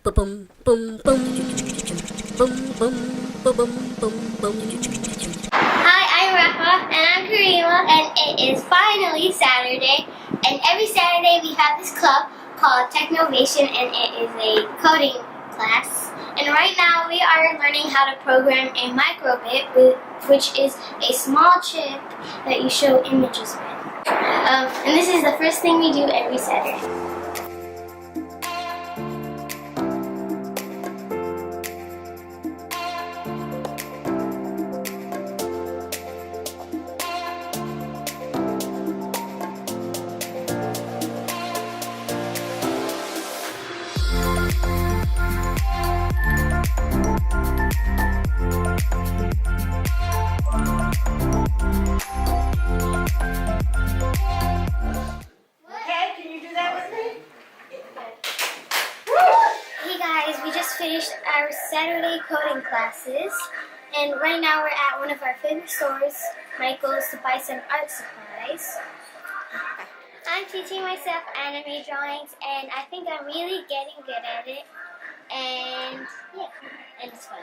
Boom, boom, boom. Boom, boom, boom, boom, boom. Hi, I'm Rafa. And I'm Karima. And it is finally Saturday. And every Saturday we have this club called Technovation, and it is a coding class. And right now we are learning how to program a microbit, which is a small chip that you show images with. And this is the first thing we do every Saturday. We just finished our Saturday coding classes, and right now we're at one of our favorite stores, Michael's, to buy some art supplies. I'm teaching myself anime drawings, and I think I'm really getting good at it, and yeah, and it's fun.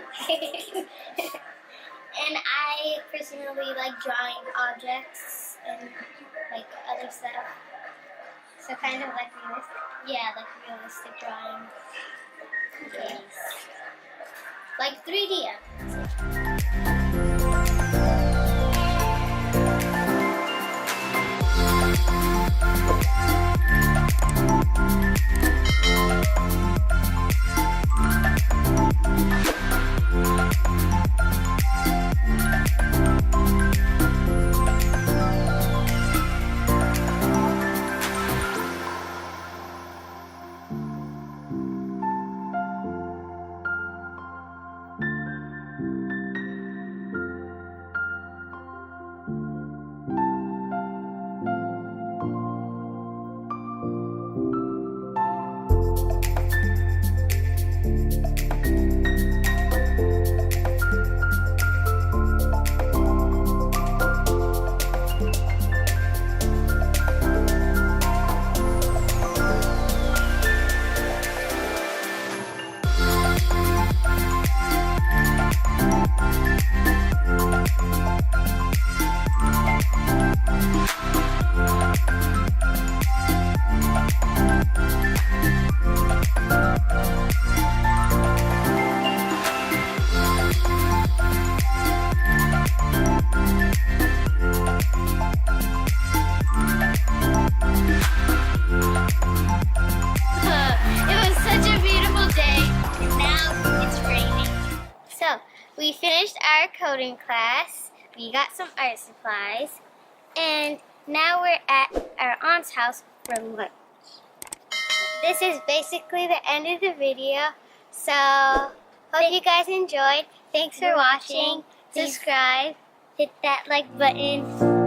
And I personally like drawing objects and like other stuff, so kind of like realistic, yeah, like realistic drawing. Yes. Like 3D. We finished our coding class, we got some art supplies, and now we're at our aunt's house for lunch. This is basically the end of the video, so hope you guys enjoyed. Thanks for watching. Subscribe, hit that like button.